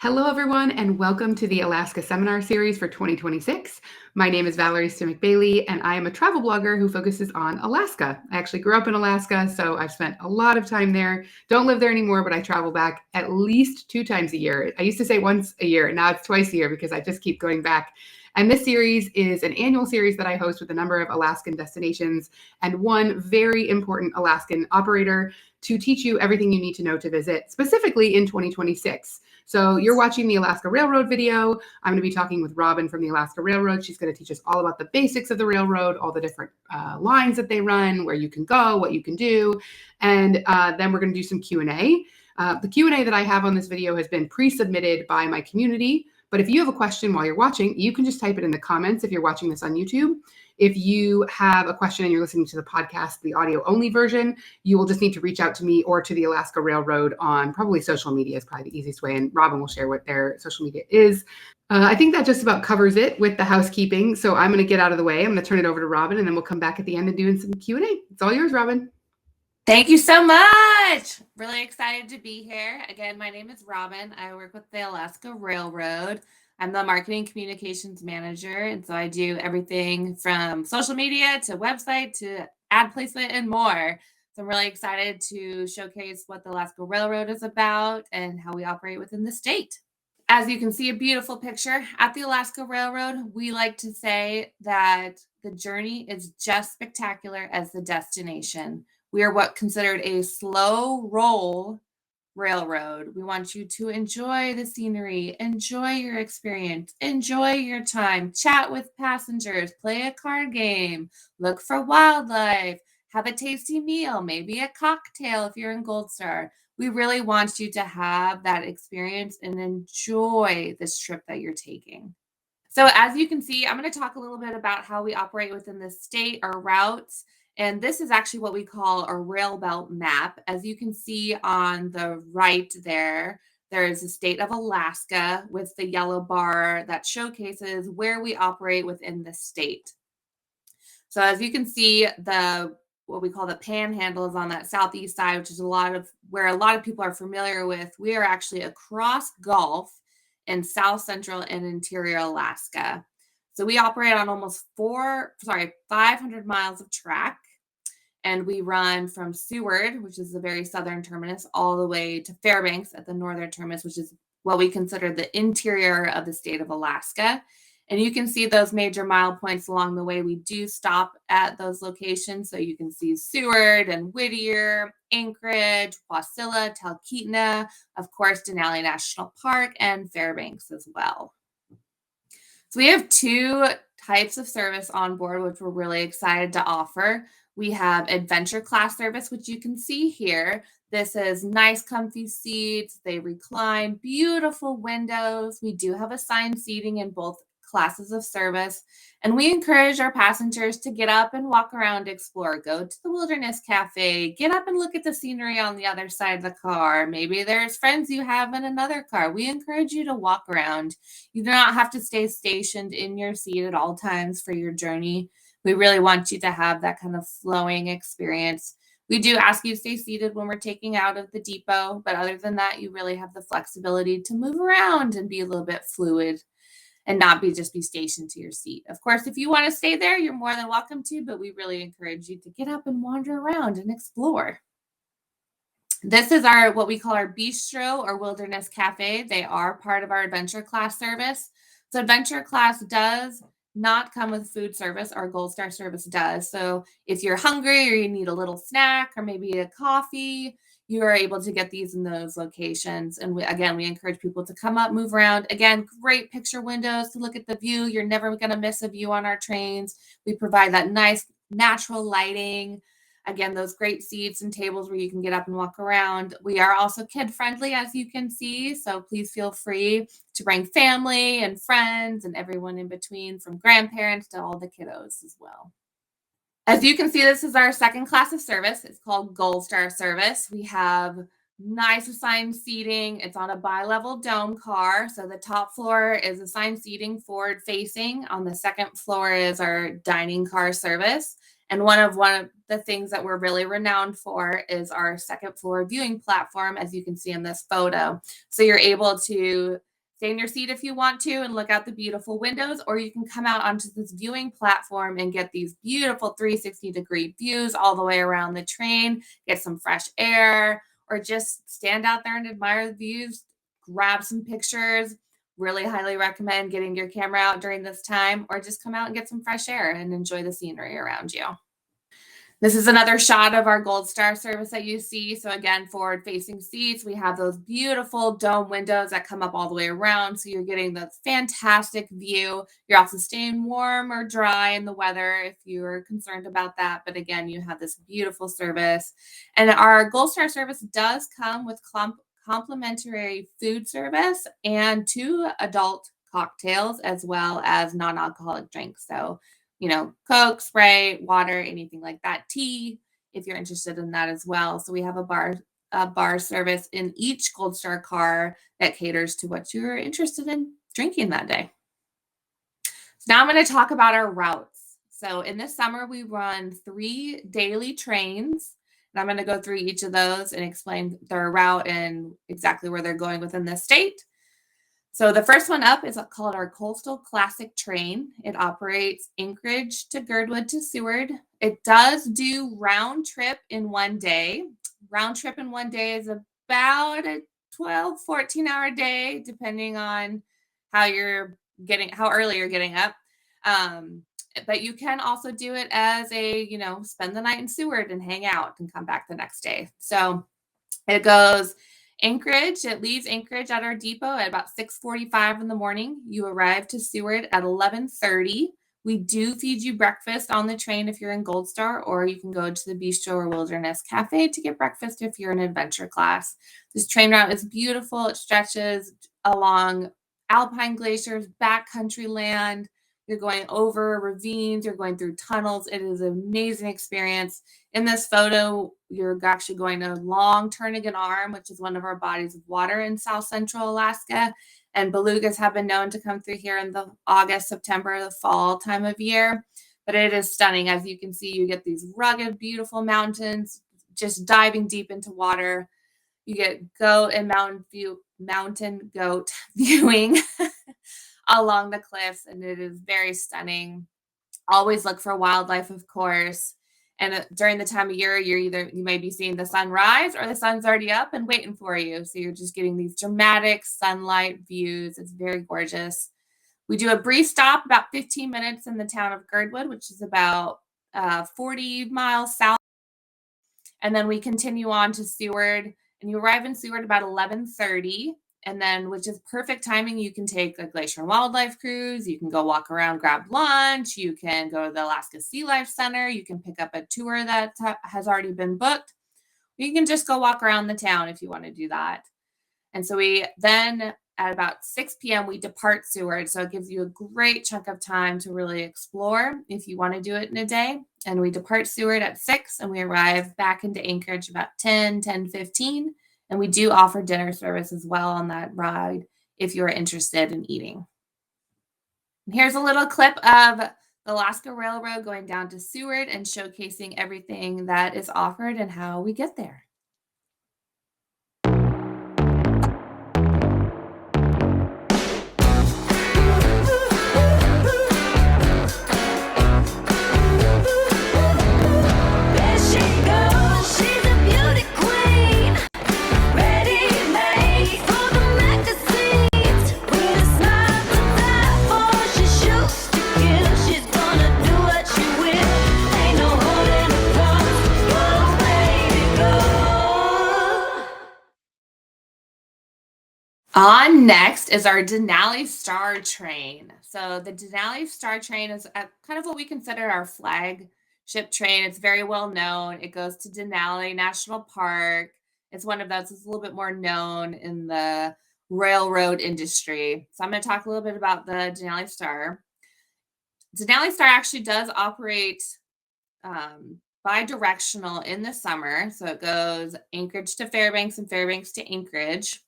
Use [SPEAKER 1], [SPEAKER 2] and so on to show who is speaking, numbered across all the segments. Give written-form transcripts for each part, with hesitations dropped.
[SPEAKER 1] Hello, everyone, and welcome to the Alaska Seminar Series for 2026. My name is Valerie Stimmick-Bailey, and I am a travel blogger who focuses on Alaska. I actually grew up in Alaska, so I've spent a lot of time there. Don't live there anymore, but I travel back at least 2 times a year. I used to say once a year, and now it's twice a year because I just keep going back. And this series is an annual series that I host with a number of Alaskan destinations and one very important Alaskan operator to teach you everything you need to know to visit, specifically in 2026. So you're watching the Alaska Railroad video. I'm going to be talking with Robin from the Alaska Railroad. She's going to teach us all about the basics of the railroad, all the different lines that they run, where you can go, what you can do. And then we're going to do some Q&A. The Q&A that I have on this video has been pre-submitted by my community. But if you have a question while you're watching, you can just type it in the comments if you're watching this on YouTube. If you have a question and you're listening to the podcast, the audio only version, you will just need to reach out to me or to the Alaska Railroad on probably social media is probably the easiest way. And Robin will share what their social media is. I think that just about covers it with the housekeeping. So I'm going to get out of the way. I'm going to turn it over to Robin, and then we'll come back at the end and do some Q&A. It's all yours, Robin.
[SPEAKER 2] Thank you so much. Really excited to be here. Again, my name is Robin. I work with the Alaska Railroad. I'm the marketing communications manager, and so I do everything from social media to website to ad placement and more. So I'm really excited to showcase what the Alaska Railroad is about and how we operate within the state. As you can see, a beautiful picture at the Alaska Railroad. We like to say that the journey is just spectacular as the destination. We are what considered a slow roll railroad. We want you to enjoy the scenery, enjoy your experience, enjoy your time, chat with passengers, play a card game, look for wildlife, have a tasty meal, maybe a cocktail if you're in Gold Star. We really want you to have that experience and enjoy this trip that you're taking. So as you can see, I'm going to talk a little bit about how we operate within the state, our routes. And this is actually what we call a rail belt map. As you can see on the right there, there is the state of Alaska with the yellow bar that showcases where we operate within the state. So as you can see, what we call the panhandle is on that southeast side, which is where a lot of people are familiar with. We are actually across Gulf in south central and interior Alaska. So we operate on almost 500 miles of track. And we run from Seward, which is the very southern terminus, all the way to Fairbanks at the northern terminus, which is what we consider the interior of the state of Alaska. And you can see those major mile points along the way. We do stop at those locations. So you can see Seward and Whittier, Anchorage, Wasilla, Talkeetna, of course, Denali National Park, and Fairbanks as well. So we have 2 types of service on board, which we're really excited to offer. We have adventure class service, which you can see here. This is nice, comfy seats. They recline, beautiful windows. We do have assigned seating in both classes of service. And we encourage our passengers to get up and walk around, explore, go to the Wilderness Cafe, get up and look at the scenery on the other side of the car. Maybe there's friends you have in another car. We encourage you to walk around. You do not have to stay stationed in your seat at all times for your journey. We really want you to have that kind of flowing experience. We do ask you to stay seated when we're taking out of the depot, but other than that, you really have the flexibility to move around and be a little bit fluid and not just be stationed to your seat. Of course, if you want to stay there, you're more than welcome to, but we really encourage you to get up and wander around and explore. This is what we call our bistro or Wilderness Cafe. They are part of our adventure class service. So adventure class does not come with food service. Our Gold Star service does. So if you're hungry or you need a little snack or maybe a coffee, you are able to get these in those locations. And we encourage people to come up, move around. Again, great picture windows to look at the view. You're never going to miss a view on our trains. We provide that nice natural lighting. Again, those great seats and tables where you can get up and walk around. We are also kid-friendly, as you can see. So please feel free to bring family and friends and everyone in between, from grandparents to all the kiddos as well. As you can see, this is our second class of service. It's called Gold Star service. We have nice assigned seating. It's on a bi-level dome car. So the top floor is assigned seating forward facing. On the second floor is our dining car service. And one of the things that we're really renowned for is our second floor viewing platform, as you can see in this photo. So you're able to stay in your seat if you want to and look out the beautiful windows, or you can come out onto this viewing platform and get these beautiful 360-degree views all the way around the train, get some fresh air, or just stand out there and admire the views, grab some pictures. Really highly recommend getting your camera out during this time, or just come out and get some fresh air and enjoy the scenery around you. This is another shot of our Gold Star service that you see. So again, forward-facing seats, we have those beautiful dome windows that come up all the way around. So you're getting the fantastic view. You're also staying warm or dry in the weather if you're concerned about that. But again, you have this beautiful service. And our Gold Star service does come with complimentary food service and 2 adult cocktails, as well as non-alcoholic drinks. So Coke, Sprite, water, anything like that, tea, if you're interested in that as well. So we have a bar service in each Gold Star car that caters to what you're interested in drinking that day. So now I'm going to talk about our routes. So in this summer, we run 3 daily trains, and I'm going to go through each of those and explain their route and exactly where they're going within the state. So the first one up is called our Coastal Classic Train. It operates Anchorage to Girdwood to Seward. It does do round trip in one day. Round trip in one day is about a 12, 14-hour day, depending on how early you're getting up. But you can also do it as spend the night in Seward and hang out and come back the next day. So it goes Anchorage. It leaves Anchorage at our depot at about 6:45 in the morning. You arrive to Seward at 11:30. We do feed you breakfast on the train if you're in Gold Star, or you can go to the Bistro or Wilderness Cafe to get breakfast if you're in adventure class. This train route is beautiful. It stretches along alpine glaciers, backcountry land. You're going over ravines. You're going through tunnels. It is an amazing experience. In this photo, you're actually going along Turnagain Arm, which is one of our bodies of water in South Central Alaska. And belugas have been known to come through here in the August, September, the fall time of year. But it is stunning. As you can see, you get these rugged, beautiful mountains, just diving deep into water. You get goat and mountain goat viewing along the cliffs, and it is very stunning. Always look for wildlife, of course. And during the time of year, you may be seeing the sun rise or the sun's already up and waiting for you. So you're just getting these dramatic sunlight views. It's very gorgeous. We do a brief stop, about 15 minutes in the town of Girdwood, which is about 40 miles south. And then we continue on to Seward, and you arrive in Seward about 11:30. And then, which is perfect timing, you can take a Glacier and Wildlife cruise. You can go walk around, grab lunch. You can go to the Alaska Sea Life Center. You can pick up a tour that has already been booked. You can just go walk around the town if you want to do that. And so we then, at about 6 p.m., we depart Seward. So it gives you a great chunk of time to really explore if you want to do it in a day. And we depart Seward at 6, and we arrive back into Anchorage about 10:15. And we do offer dinner service as well on that ride if you're interested in eating. And here's a little clip of the Alaska Railroad going down to Seward and showcasing everything that is offered and how we get there. On next is our Denali Star train. So the Denali Star train is kind of what we consider our flagship train. It's very well known. It goes to Denali National Park. It's one of those that's a little bit more known in the railroad industry. So I'm going to talk a little bit about the Denali Star. Denali Star actually does operate bi-directional in the summer. So it goes Anchorage to Fairbanks and Fairbanks to Anchorage.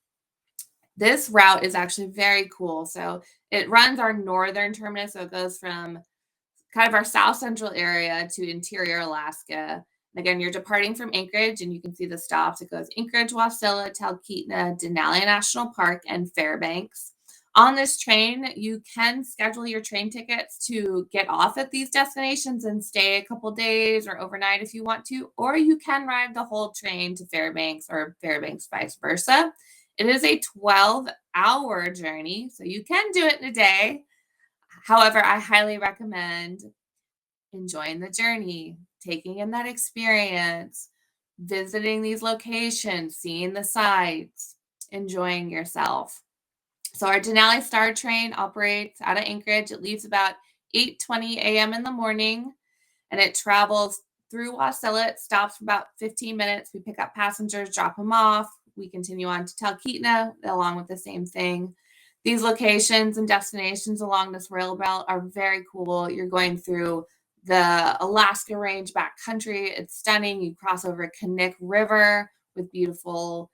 [SPEAKER 2] This route is actually very cool. So it runs our northern terminus. So it goes from kind of our south central area to interior Alaska. And again, you're departing from Anchorage, and you can see the stops. It goes Anchorage, Wasilla, Talkeetna, Denali National Park, and Fairbanks. On this train, you can schedule your train tickets to get off at these destinations and stay a couple days or overnight if you want to, or you can ride the whole train to Fairbanks or Fairbanks vice versa. It is a 12-hour journey, so you can do it in a day. However, I highly recommend enjoying the journey, taking in that experience, visiting these locations, seeing the sights, enjoying yourself. So our Denali Star train operates out of Anchorage. It leaves about 8:20 a.m. in the morning, and it travels through Wasilla. It stops for about 15 minutes. We pick up passengers, drop them off. We continue on to Talkeetna along with the same thing. These locations and destinations along this rail belt are very cool. You're going through the Alaska Range backcountry. It's stunning. You cross over Knik River with beautiful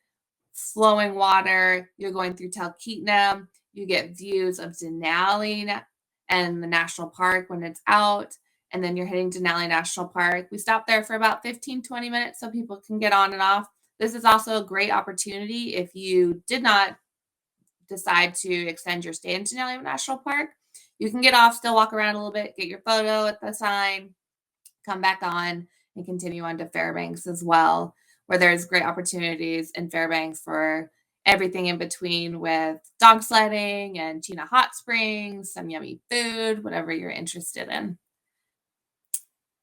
[SPEAKER 2] flowing water. You're going through Talkeetna. You get views of Denali and the national park when it's out. And then you're hitting Denali National Park. We stop there for about 15-20 minutes so people can get on and off. This is also a great opportunity if you did not decide to extend your stay in Denali National Park. You can get off, still walk around a little bit, get your photo at the sign, come back on, and continue on to Fairbanks as well, where there's great opportunities in Fairbanks for everything in between with dog sledding and Chena hot springs, some yummy food, whatever you're interested in.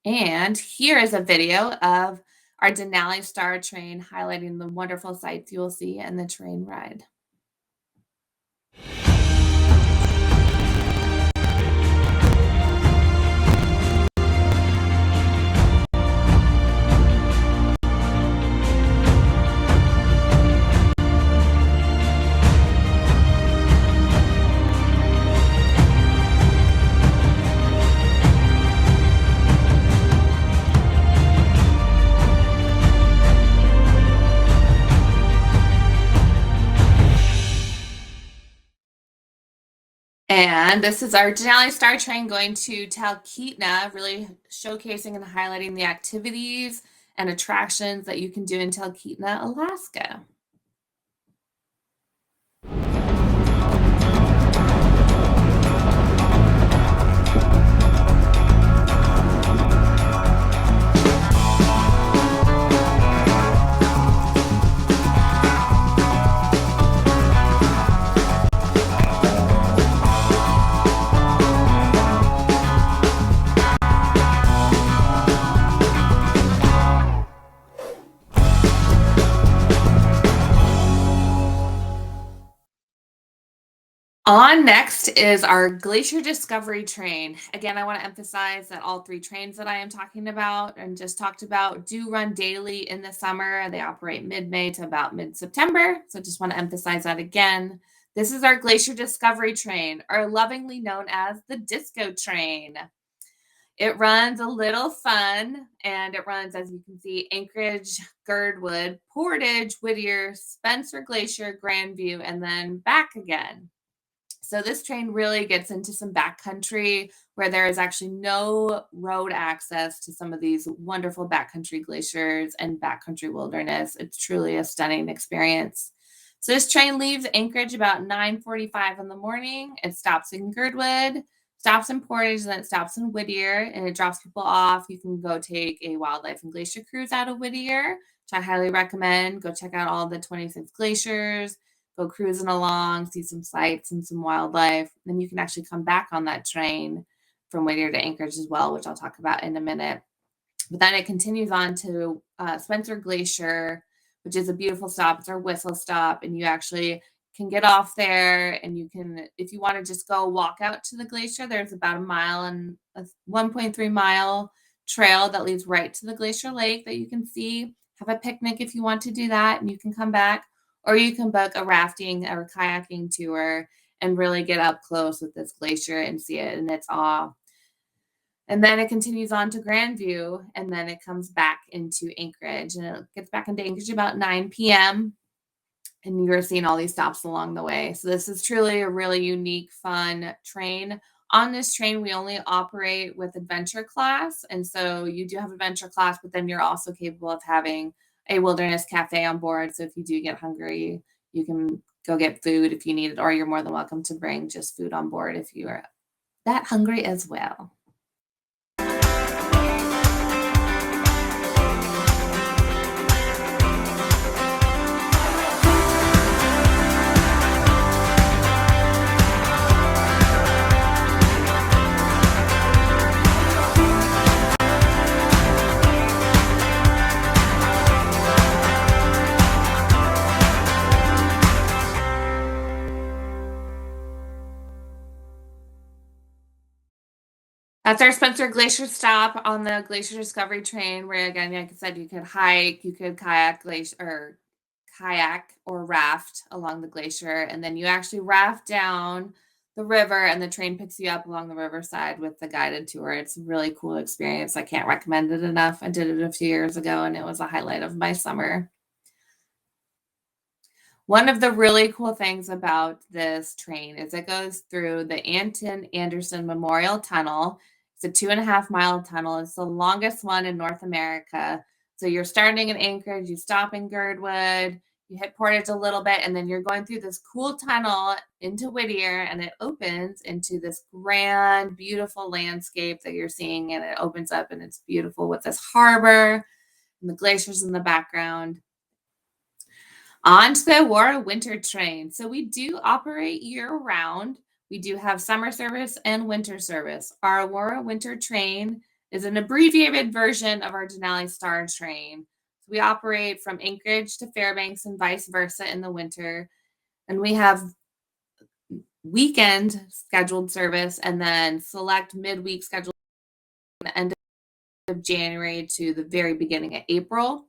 [SPEAKER 2] And here is a video of our Denali Star train highlighting the wonderful sights you will see in the train ride. And this is our Denali Star train going to Talkeetna, really showcasing and highlighting the activities and attractions that you can do in Talkeetna, Alaska. On next is our Glacier Discovery train. Again, I want to emphasize that all three trains that I am talking about and just talked about do run daily in the summer. They operate mid-May to about mid-September. So just want to emphasize that again. This is our Glacier Discovery train, or lovingly known as the Disco train. It runs a little fun, and it runs, as you can see, Anchorage, Girdwood, Portage, Whittier, Spencer Glacier, Grandview, and then back again. So this train really gets into some backcountry where there is actually no road access to some of these wonderful backcountry glaciers and backcountry wilderness. It's truly a stunning experience. So this train leaves Anchorage about 9:45 in the morning. It stops in Girdwood, stops in Portage, and then it stops in Whittier, and it drops people off. You can go take a wildlife and glacier cruise out of Whittier, which I highly recommend. Go check out all the 26 glaciers. Go cruising along, see some sights and some wildlife. Then you can actually come back on that train from Whittier to Anchorage as well, which I'll talk about in a minute. But then it continues on to Spencer Glacier, which is a beautiful stop. It's our whistle stop, and you actually can get off there, and you can, if you want to just go walk out to the glacier, there's about a mile and a 1.3 mile trail that leads right to the glacier lake that you can see. Have a picnic if you want to do that, and you can come back. Or you can book a rafting or kayaking tour and really get up close with this glacier and see it in its awe. And then it continues on to Grandview, and then it comes back into Anchorage, and it gets back into Anchorage about 9 p.m. And you're seeing all these stops along the way. So this is truly a really unique, fun train. On this train, we only operate with adventure class. And so you do have adventure class, but then you're also capable of having a wilderness cafe on board. So if you do get hungry, you can go get food if you need it, or you're more than welcome to bring just food on board if you are that hungry as well. That's our Spencer Glacier stop on the Glacier Discovery train, where again, like I said, you could hike, you could kayak or raft along the glacier, and then you actually raft down the river, and the train picks you up along the riverside with the guided tour. It's a really cool experience. I can't recommend it enough. I did it a few years ago, and it was a highlight of my summer. One of the really cool things about this train is it goes through the Anton Anderson Memorial Tunnel. It's a 2.5 mile tunnel. It's the longest one in North America. So you're starting in Anchorage, you stop in Girdwood, you hit Portage a little bit, and then you're going through this cool tunnel into Whittier, and it opens into this grand, beautiful landscape that you're seeing, and it opens up, and it's beautiful with this harbor and the glaciers in the background. On to the Aurora Winter train. So we do operate year-round. We do have summer service and winter service. Our Aurora Winter train is an abbreviated version of our Denali Star train. We operate from Anchorage to Fairbanks and vice versa in the winter. And we have weekend scheduled service and then select midweek scheduled from the end of January to the very beginning of April.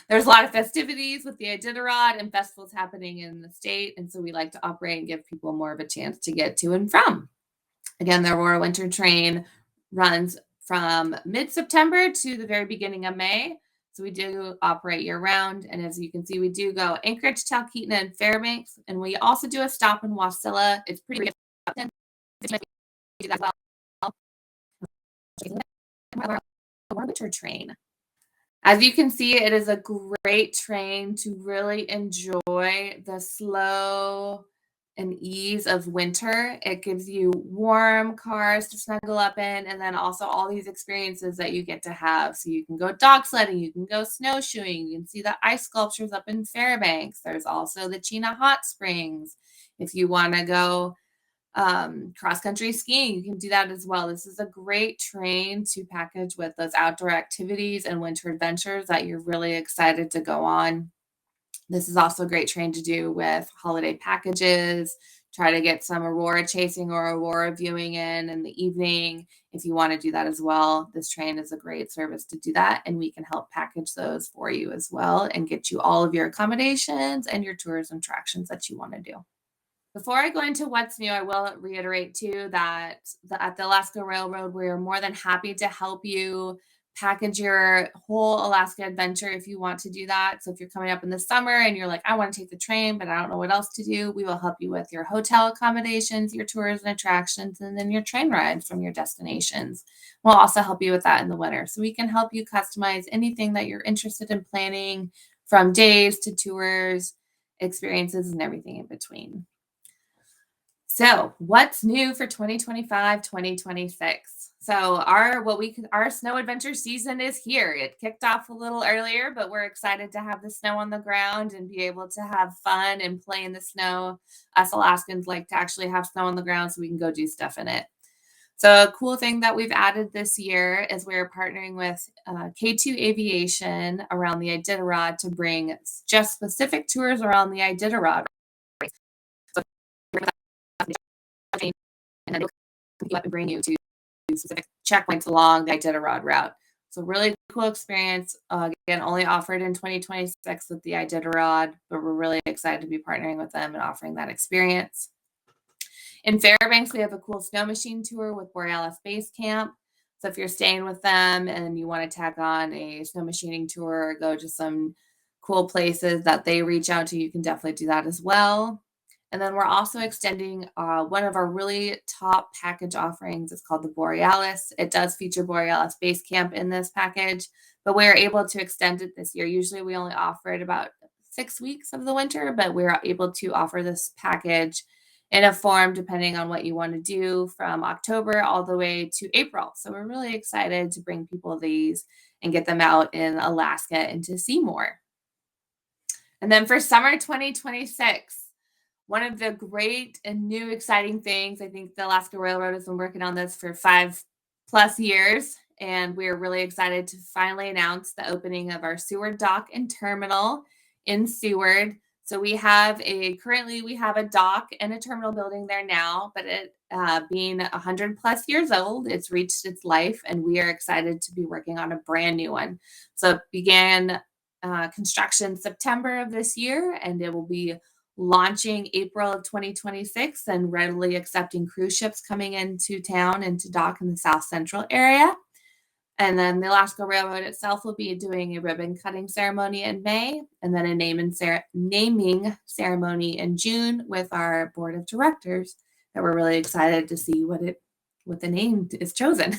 [SPEAKER 2] There's a lot of festivities with the Iditarod and festivals happening in the state, and so we like to operate and give people more of a chance to get to and from. Again, the Aurora Winter train runs from mid-September to the very beginning of May, so we do operate year-round, and as you can see, we do go Anchorage, Talkeetna, and Fairbanks, and we also do a stop in Wasilla. It's pretty good. Aurora Winter train. As you can see, it is a great train to really enjoy the slow and ease of winter. It gives you warm cars to snuggle up in, and then also all these experiences that you get to have. So you can go dog sledding, you can go snowshoeing, you can see the ice sculptures up in Fairbanks. There's also the Chena Hot Springs. If you want to go cross-country skiing, you can do that as well. This is a great train to package with those outdoor activities and winter adventures that you're really excited to go on. This is also a great train to do with holiday packages, try to get some aurora chasing or aurora viewing in the evening. If you want to do that as well, this train is a great service to do that, and we can help package those for you as well and get you all of your accommodations and your tours and attractions that you want to do. Before I go into what's new, I will reiterate too that at the Alaska Railroad, we are more than happy to help you package your whole Alaska adventure if you want to do that. So if you're coming up in the summer and you're like, I want to take the train, but I don't know what else to do, we will help you with your hotel accommodations, your tours and attractions, and then your train rides from your destinations. We'll also help you with that in the winter. So we can help you customize anything that you're interested in planning, from days to tours, experiences, and everything in between. So what's new for 2025, 2026? So our snow adventure season is here. It kicked off a little earlier, but we're excited to have the snow on the ground and be able to have fun and play in the snow. Us Alaskans like to actually have snow on the ground so we can go do stuff in it. So a cool thing that we've added this year is we're partnering with K2 Aviation around the Iditarod to bring just specific tours around the Iditarod. And then they'll pick you up and bring you to specific checkpoints along the Iditarod route. So really cool experience. Again, only offered in 2026 with the Iditarod, but we're really excited to be partnering with them and offering that experience. In Fairbanks, we have a cool snow machine tour with Borealis Base Camp. So if you're staying with them and you want to tag on a snow machining tour or go to some cool places that they reach out to, you can definitely do that as well. And then we're also extending one of our really top package offerings. It's called the Borealis. It does feature Borealis Base Camp in this package, but we're able to extend it this year. Usually we only offer it about 6 weeks of the winter, but we're able to offer this package in a form depending on what you want to do from October all the way to April. So we're really excited to bring people these and get them out in Alaska and to see more. And then for summer 2026, one of the great and new exciting things, I think the Alaska Railroad has been working on this for 5+ years, and we're really excited to finally announce the opening of our Seward Dock and Terminal in Seward. So currently we have a dock and a terminal building there now, but it being 100+ years old, it's reached its life, and we are excited to be working on a brand new one. So it began construction September of this year, and it will be launching April of 2026 and readily accepting cruise ships coming into town and to dock in the South Central area. And then the Alaska Railroad itself will be doing a ribbon cutting ceremony in May, and then a naming ceremony in June with our board of directors that we're really excited to see what the name is chosen.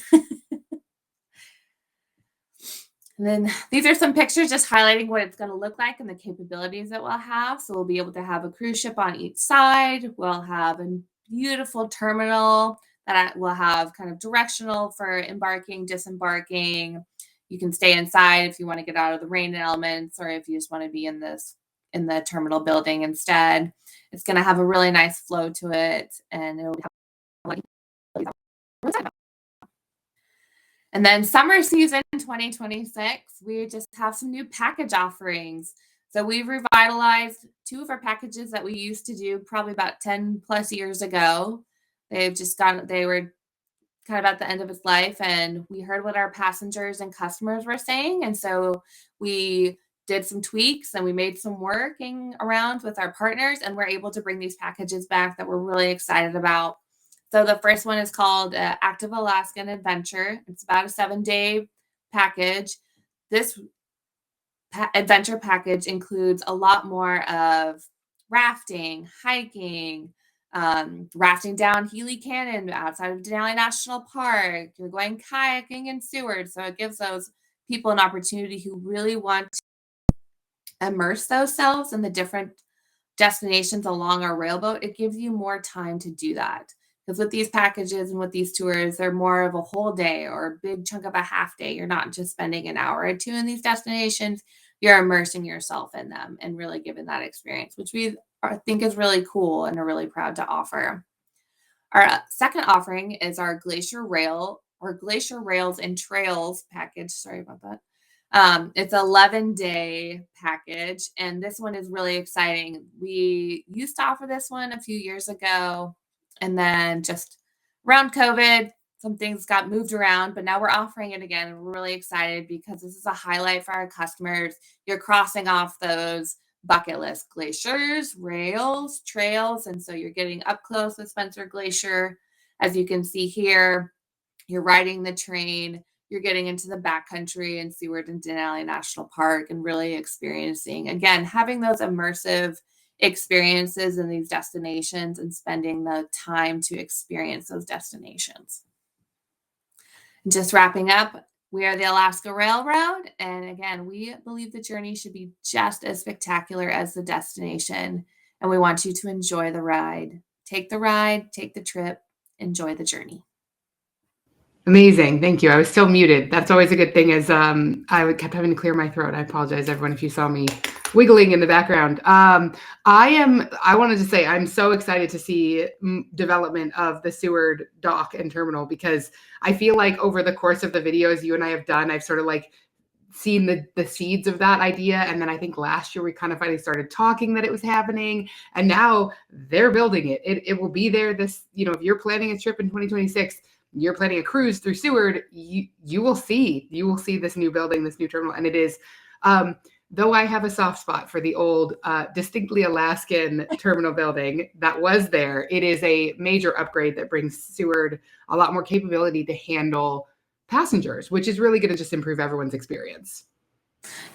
[SPEAKER 2] And then these are some pictures just highlighting what it's going to look like and the capabilities that we'll have. So we'll be able to have a cruise ship on each side. We'll have a beautiful terminal that will have kind of directional for embarking, disembarking. You can stay inside if you want to get out of the rain elements, or if you just want to be in the terminal building instead. It's going to have a really nice flow to it, and it'll have and then summer season 2026, we just have some new package offerings. So we've revitalized 2 of our packages that we used to do probably about 10+ years ago. They were kind of at the end of its life, and we heard what our passengers and customers were saying. And so we did some tweaks and we made some working around with our partners, and we're able to bring these packages back that we're really excited about. So the first one is called Active Alaskan Adventure. It's about a 7-day package. This adventure package includes a lot more of rafting, hiking, rafting down Healy Canyon outside of Denali National Park. You're going kayaking in Seward. So it gives those people an opportunity who really want to immerse themselves in the different destinations along our railboat. It gives you more time to do that. Because with these packages and with these tours, they're more of a whole day or a big chunk of a half day. You're not just spending an hour or 2 in these destinations. You're immersing yourself in them and really giving that experience, which we think is really cool and are really proud to offer. Our second offering is our Glacier Rails and Trails package. Sorry about that. It's an 11-day package, and this one is really exciting. We used to offer this one a few years ago, and then just around COVID, some things got moved around, but now we're offering it again. And we're really excited because this is a highlight for our customers. You're crossing off those bucket list glaciers, rails, trails. And so you're getting up close with Spencer Glacier. As you can see here, you're riding the train, you're getting into the backcountry in Seward and Denali National Park and really experiencing, again, having those immersive experiences in these destinations and spending the time to experience those destinations. Just wrapping up, we are the Alaska Railroad, and again, we believe the journey should be just as spectacular as the destination, and we want you to enjoy the ride. Take the trip, enjoy the journey.
[SPEAKER 1] Amazing. Thank you. I was still muted. That's always a good thing, as I kept having to clear my throat. I apologize, everyone, if you saw me wiggling in the background. I wanted to say I'm so excited to see development of the Seward dock and terminal, because I feel like over the course of the videos you and I have done, I've sort of like seen the seeds of that idea. And then I think last year we kind of finally started talking that it was happening, and now they're building it. It will be there if you're planning a trip in 2026, you're planning a cruise through Seward, you will see this new building, this new terminal. And it is, though I have a soft spot for the old, distinctly Alaskan terminal building that was there, it is a major upgrade that brings Seward a lot more capability to handle passengers, which is really going to just improve everyone's experience.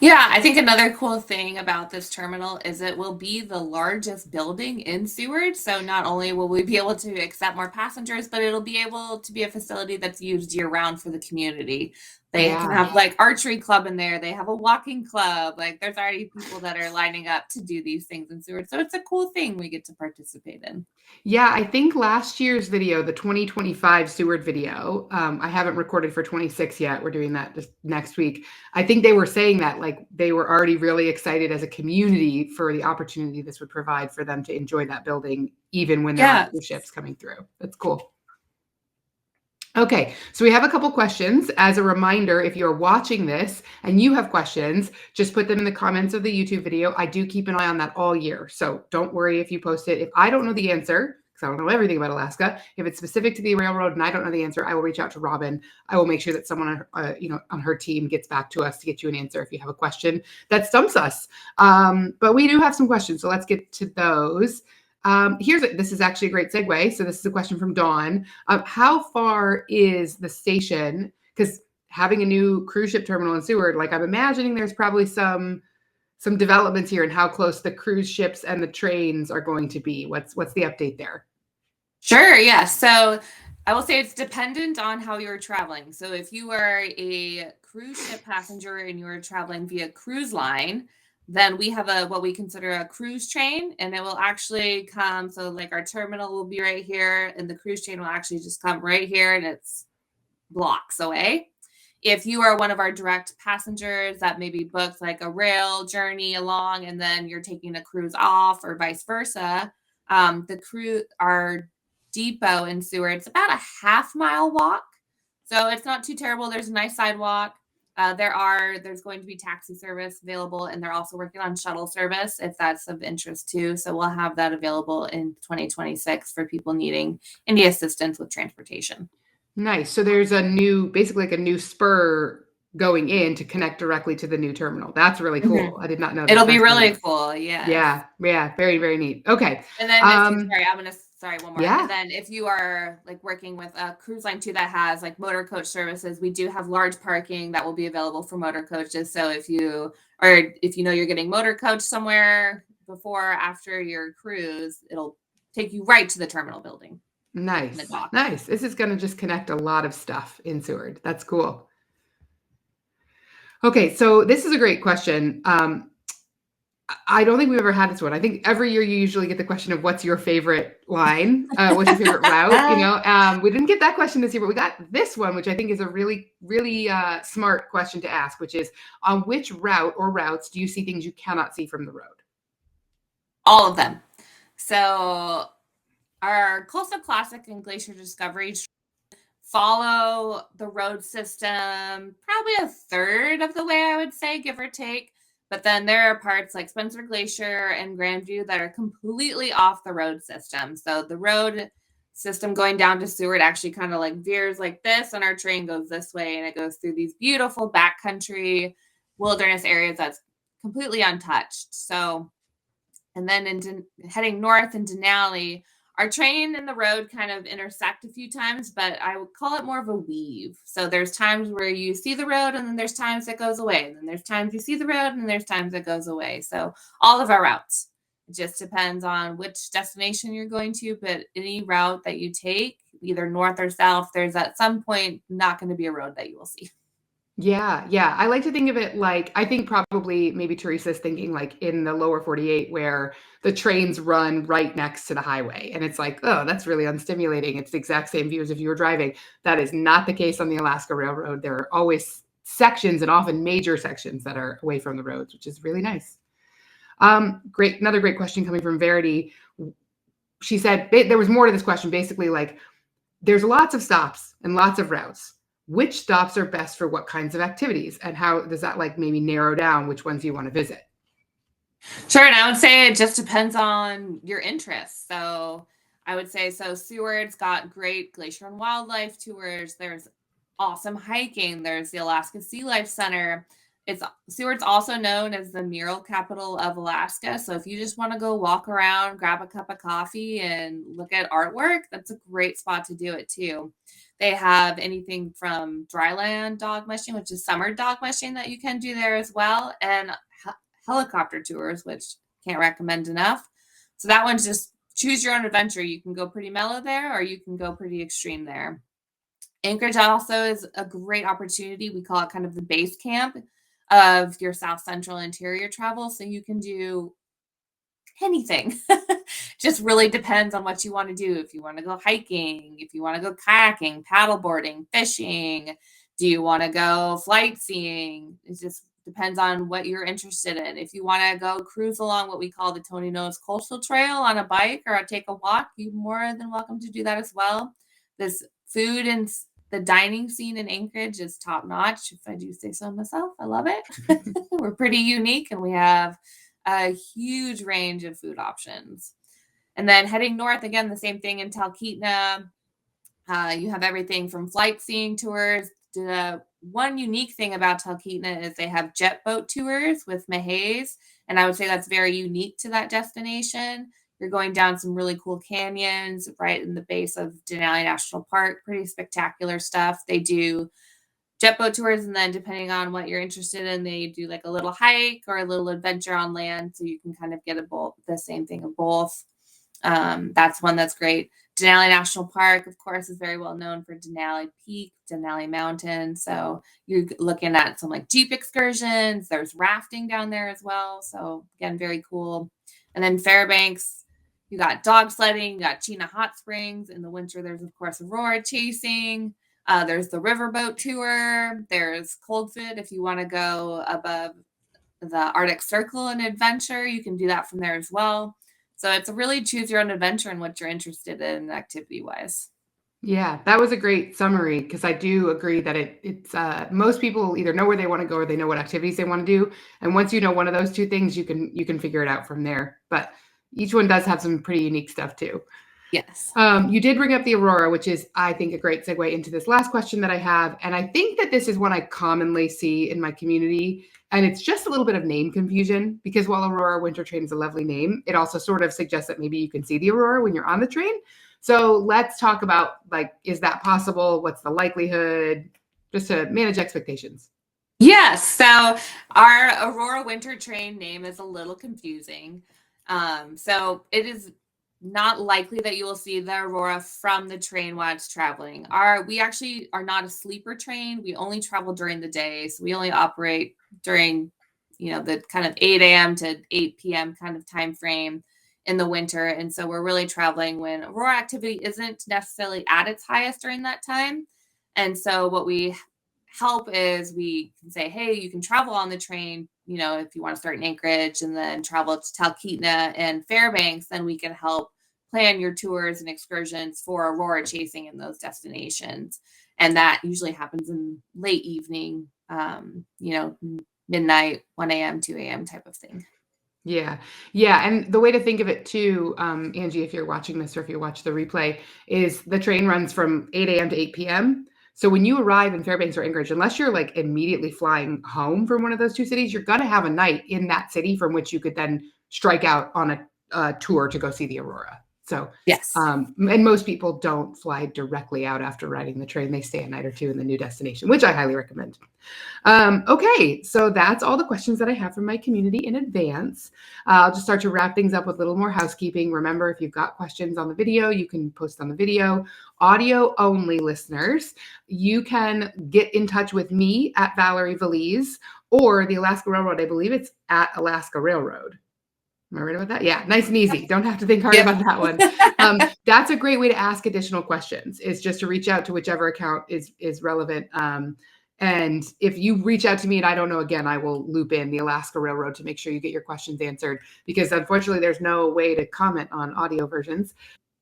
[SPEAKER 2] Yeah, I think another cool thing about this terminal is it will be the largest building in Seward. So not only will we be able to accept more passengers, but it'll be able to be a facility that's used year round for the community. They can
[SPEAKER 1] Yeah.
[SPEAKER 2] have like archery club in there. They have a walking club. Like there's already people that are lining up to do these things in Seward. So it's a cool thing we get to participate in.
[SPEAKER 1] Yeah, I think last year's video, the 2025 Seward video, I haven't recorded for 26 yet. We're doing that just next week. I think they were saying that like they were already really excited as a community for the opportunity this would provide for them to enjoy that building, even when there aren't cruise ships coming through. That's cool. Okay, so we have a couple questions. As a reminder, if you're watching this and you have questions, just put them in the comments of the YouTube video. I do keep an eye on that all year, so don't worry if you post it. If I don't know the answer, because I don't know everything about Alaska, if it's specific to the railroad and I don't know the answer, I will reach out to Robin. I will make sure that someone on her team gets back to us to get you an answer if you have a question that stumps us. But we do have some questions, so let's get to those. This is actually a great segue. So this is a question from Dawn. How far is the station? Because having a new cruise ship terminal in Seward, like I'm imagining there's probably some developments here in how close the cruise ships and the trains are going to be. What's the update there?
[SPEAKER 2] Sure, yeah. So I will say it's dependent on how you're traveling. So if you are a cruise ship passenger and you're traveling via cruise line, then we have what we consider a cruise train, and it will actually come. So like our terminal will be right here, and the cruise train will actually just come right here, and it's blocks away. If you are one of our direct passengers that maybe booked like a rail journey along, and then you're taking a cruise off, or vice versa, our depot in Seward, it's about a half-mile walk, so it's not too terrible. There's a nice sidewalk. There's going to be taxi service available, and they're also working on shuttle service if that's of interest too. So we'll have that available in 2026 for people needing any assistance with transportation.
[SPEAKER 1] Nice. So there's basically like a new spur going in to connect directly to the new terminal. That's really cool.
[SPEAKER 2] Mm-hmm.
[SPEAKER 1] I did not know that.
[SPEAKER 2] It'll be really cool.
[SPEAKER 1] Yeah. Very, very neat. Okay.
[SPEAKER 2] And then one more.
[SPEAKER 1] Yeah.
[SPEAKER 2] And then if you are like working with a cruise line too that has like motor coach services, we do have large parking that will be available for motor coaches. So if you know you're getting motor coach somewhere before or after your cruise, it'll take you right to the terminal building.
[SPEAKER 1] Nice. This is going to just connect a lot of stuff in Seward. That's cool. Okay, so this is a great question. I don't think we've ever had this one. I think every year you usually get the question of what's your favorite line? What's your favorite route? We didn't get that question this year, but we got this one, which I think is a really, really smart question to ask, which is on which route or routes do you see things you cannot see from the road?
[SPEAKER 2] All of them. So our Coastal Classic and Glacier Discovery follow the road system probably a third of the way, I would say, give or take. But then there are parts like Spencer Glacier and Grandview that are completely off the road system. So the road system going down to Seward actually kind of like veers like this, and our train goes this way, and it goes through these beautiful backcountry wilderness areas that's completely untouched. So, and then heading north in Denali, our train and the road kind of intersect a few times, but I would call it more of a weave. So there's times where you see the road, and then there's times it goes away. And then there's times you see the road, and there's times it goes away. So all of our routes, it just depends on which destination you're going to, but any route that you take, either north or south, there's at some point not going to be a road that you will see.
[SPEAKER 1] Yeah. I like to think of it like, I think probably maybe Teresa's thinking like in the lower 48 where the trains run right next to the highway. And it's like, oh, that's really unstimulating. It's the exact same view as if you were driving. That is not the case on the Alaska Railroad. There are always sections, and often major sections, that are away from the roads, which is really nice. Great. Another great question coming from Verity. She said there was more to this question. Basically, like there's lots of stops and lots of routes. Which stops are best for what kinds of activities, and how does that like maybe narrow down which ones you want to visit?
[SPEAKER 2] Sure. And I would say it just depends on your interests. So I would say, Seward's got great glacier and wildlife tours. There's awesome hiking. There's the Alaska Sea Life Center. Seward's also known as the mural capital of Alaska. So if you just want to go walk around, grab a cup of coffee, and look at artwork, that's a great spot to do it too. They have anything from dryland dog mushing, which is summer dog mushing, that you can do there as well, and helicopter tours, which can't recommend enough. So that one's just choose your own adventure. You can go pretty mellow there, or you can go pretty extreme there. Anchorage also is a great opportunity. We call it kind of the base camp of your South Central interior travel. So you can do anything. Just really depends on what you want to do. If you want to go hiking, if you want to go kayaking, paddleboarding, fishing, do you want to go flight seeing? It just depends on what you're interested in. If you want to go cruise along what we call the Tony Nose Coastal Trail on a bike or take a walk, you're more than welcome to do that as well. This food and the dining scene in Anchorage is top notch. If I do say so myself, I love it. We're pretty unique and we have a huge range of food options. And then heading north, again, the same thing in Talkeetna. You have everything from flight seeing tours. The one unique thing about Talkeetna is they have jet boat tours with Mahays. And I would say that's very unique to that destination. You're going down some really cool canyons right in the base of Denali National Park. Pretty spectacular stuff. They do jet boat tours, and then depending on what you're interested in, they do like a little hike or a little adventure on land, so you can kind of get the same thing of both. That's one that's great. Denali National Park, of course, is very well known for Denali Peak, Denali Mountain. So you're looking at some like Jeep excursions. There's rafting down there as well. So again, very cool. And then Fairbanks, you got dog sledding, you got Chena Hot Springs. In the winter, there's of course Aurora chasing. There's the riverboat tour. There's Coldfoot if you want to go above the Arctic Circle and adventure. You can do that from there as well. So it's a really choose your own adventure and what you're interested in activity-wise.
[SPEAKER 1] Yeah, that was a great summary because I do agree that it's most people either know where they want to go or they know what activities they want to do. And once you know one of those two things, you can figure it out from there. But each one does have some pretty unique stuff too.
[SPEAKER 2] Yes.
[SPEAKER 1] You did bring up the Aurora, which is, I think, a great segue into this last question that I have. And I think that this is one I commonly see in my community. And it's just a little bit of name confusion because while Aurora Winter Train is a lovely name, it also sort of suggests that maybe you can see the Aurora when you're on the train. So let's talk about, like, is that possible? What's the likelihood? Just to manage expectations.
[SPEAKER 2] Yes. So our Aurora Winter Train name is a little confusing. So it is not likely that you will see the Aurora from the train while it's traveling. We actually are not a sleeper train. We only travel during the day. So we only operate during, the kind of 8 a.m. to 8 p.m. kind of time frame in the winter. And so we're really traveling when Aurora activity isn't necessarily at its highest during that time. And so what we help is we can say, hey, you can travel on the train, if you want to start in Anchorage and then travel to Talkeetna and Fairbanks, then we can help plan your tours and excursions for Aurora chasing in those destinations. And that usually happens in late evening, midnight, 1 a.m., 2 a.m. type of thing.
[SPEAKER 1] Yeah. Yeah. And the way to think of it too, Angie, if you're watching this or if you watch the replay, is the train runs from 8 a.m. to 8 p.m. So when you arrive in Fairbanks or Anchorage, unless you're like immediately flying home from one of those two cities, you're going to have a night in that city from which you could then strike out on a tour to go see the Aurora. So,
[SPEAKER 2] yes.
[SPEAKER 1] And most people don't fly directly out after riding the train. They stay a night or two in the new destination, which I highly recommend. Okay, so that's all the questions that I have from my community in advance. I'll just start to wrap things up with a little more housekeeping. Remember, if you've got questions on the video, you can post on the video. Audio only listeners, you can get in touch with me at Valerie Valise or the Alaska Railroad. I believe it's at Alaska Railroad. Am I right about that? Yeah, nice and easy. Don't have to think hard about that one. That's a great way to ask additional questions, is just to reach out to whichever account is relevant. And if you reach out to me and I don't know, again, I will loop in the Alaska Railroad to make sure you get your questions answered, because unfortunately there's no way to comment on audio versions.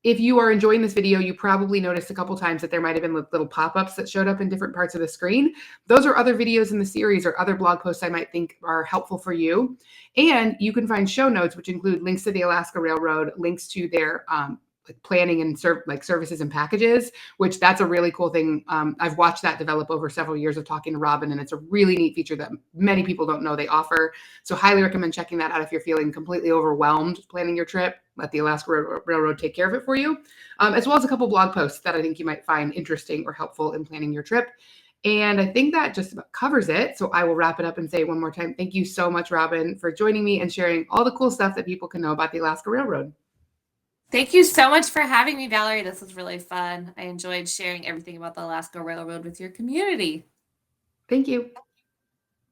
[SPEAKER 1] If you are enjoying this video, you probably noticed a couple times that there might have been little pop-ups that showed up in different parts of the screen. Those are other videos in the series or other blog posts I might think are helpful for you. And you can find show notes, which include links to the Alaska Railroad, links to their planning and services and packages, which that's a really cool thing. I've watched that develop over several years of talking to Robin, and it's a really neat feature that many people don't know they offer. So highly recommend checking that out if you're feeling completely overwhelmed planning your trip. Let the Alaska Railroad take care of it for you, as well as a couple blog posts that I think you might find interesting or helpful in planning your trip. And I think that just about covers it. So I will wrap it up and say one more time, thank you so much, Robin, for joining me and sharing all the cool stuff that people can know about the Alaska Railroad.
[SPEAKER 2] Thank you so much for having me, Valerie. This was really fun. I enjoyed sharing everything about the Alaska Railroad with your community.
[SPEAKER 1] Thank you.